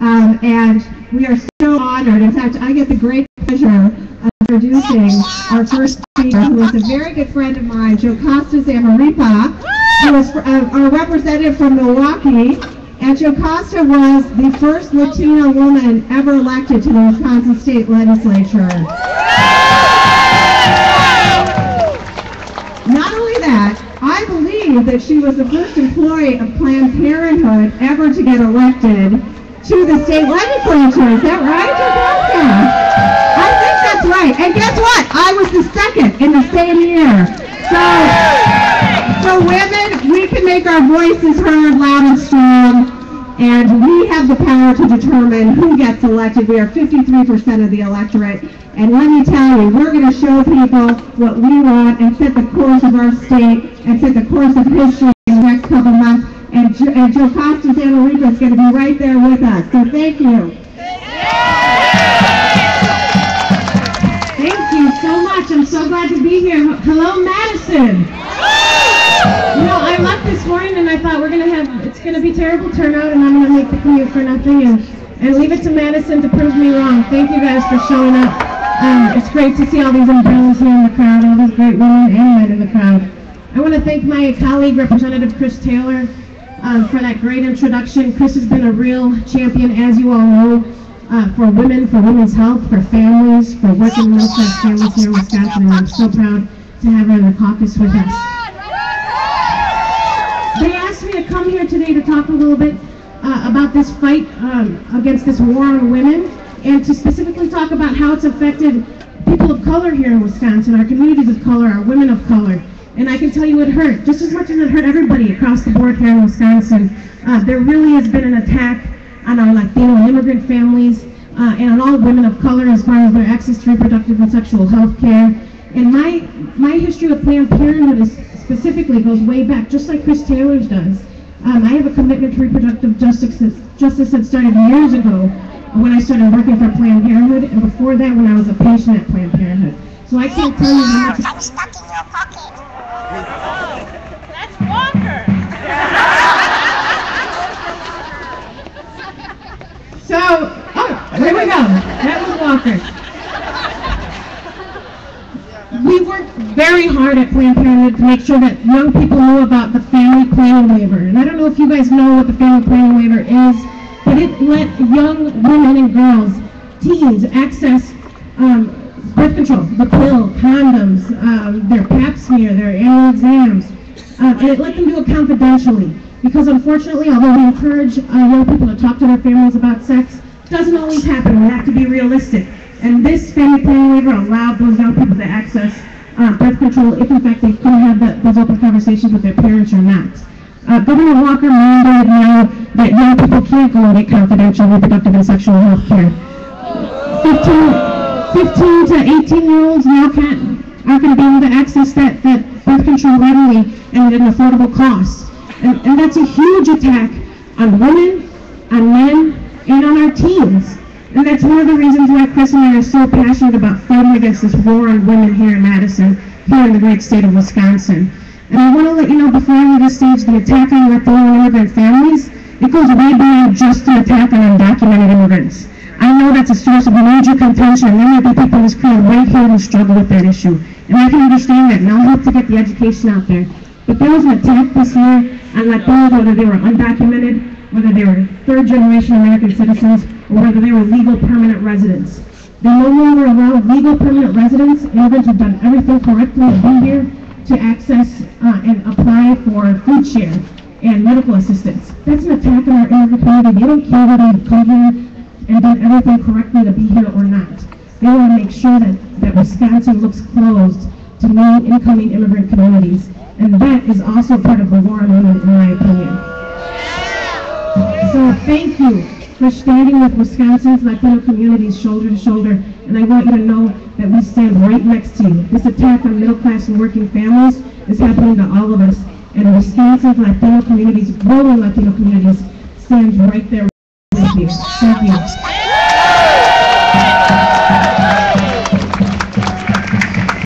And we are so honored. In fact, I get the great pleasure of introducing our first speaker, who is a very good friend of mine, Jocasta Zamaripa, who is our representative from Milwaukee. And Jocasta was the first Latina woman ever elected to the Wisconsin State Legislature. Not only that, I believe that she was the first employee of Planned Parenthood ever to get elected to the state legislature. Is that right, Jocasta? I think that's right. And guess what? I was the second in the same year. So, for women, we can make our voices heard loud and strong, and we have the power to determine who gets elected. We are 53% of the electorate, and let me tell you, we're going to show people what we want and set the course of our state and set the course of history in the next couple months, and Jocasta Zamaripa is going to be right there with us. So thank you. Thank you so much. I'm so glad to be here. Hello, Madison. You know, I left this morning and I thought it's going to be terrible turnout and I'm going to make the commute for nothing and leave it to Madison to prove me wrong. Thank you guys for showing up. It's great to see all these umbrellas here in the crowd, all these great women and men in the crowd. I want to thank my colleague, Representative Chris Taylor, for that great introduction. Chris has been a real champion, as you all know, for women, for women's health, for families, for working middle-class families here in Wisconsin, and I'm so proud to have her in the caucus with us. They asked me to come here today to talk a little bit about this fight against this war on women, and to specifically talk about how it's affected people of color here in Wisconsin, our communities of color, our women of color. And I can tell you it hurt, just as much as it hurt everybody across the board here in Wisconsin. There really has been an attack on our Latino immigrant families and on all women of color as far as their access to reproductive and sexual health care. And my history with Planned Parenthood specifically goes way back, just like Chris Taylor's does. I have a commitment to reproductive justice that started years ago when I started working for Planned Parenthood, and before that when I was a patient at Planned Parenthood. So I can't tell you how much... I was stuck in your pocket. That's Walker. So, there we go. That was Walker. We worked very hard at Planned Parenthood to make sure that young people knew about the family planning waiver. And I don't know if you guys know what the family planning waiver is, but it let young women and girls, teens, access birth control, the pill, condoms, their pap smear, their annual exams, and it let them do it confidentially. Because unfortunately, although we encourage young people to talk to their families about sex, it doesn't always happen. We have to be realistic. And this family planning waiver allowed those young people to access birth control if in fact they couldn't have those open conversations with their parents or not. Governor Walker mandated now that young people can't go and get confidential reproductive and sexual health care. 15 to 18-year-olds now aren't going to be able to access that birth control readily and at an affordable cost. And that's a huge attack on women, on men, and on our teens. And that's one of the reasons why Chris and I are so passionate about fighting against this war on women here in Madison, here in the great state of Wisconsin. And I want to let you know before I leave the stage, the attack on Latino immigrant families, it goes way beyond just an attack on undocumented immigrants. I know that's a source of major contention, and there might be people in this crowd right here who struggle with that issue. And I can understand that, and I'll help to get the education out there. But there was an attack this year on Latinos, whether they were undocumented, whether they were third-generation American citizens, or whether they were legal permanent residents. They no longer allow legal permanent residents, immigrants who've done everything correctly to be here, to access and apply for food share and medical assistance. That's an attack on our immigrant community. They don't care whether you've come here and done everything correctly to be here or not. They want to make sure that Wisconsin looks closed to new incoming immigrant communities. And that is also part of the war on women, in my opinion. So thank you for standing with Wisconsin's Latino communities shoulder to shoulder, and I want you to know that we stand right next to you. This attack on middle-class and working families is happening to all of us, and Wisconsin's Latino communities, growing Latino communities, stands right there with you. Thank you.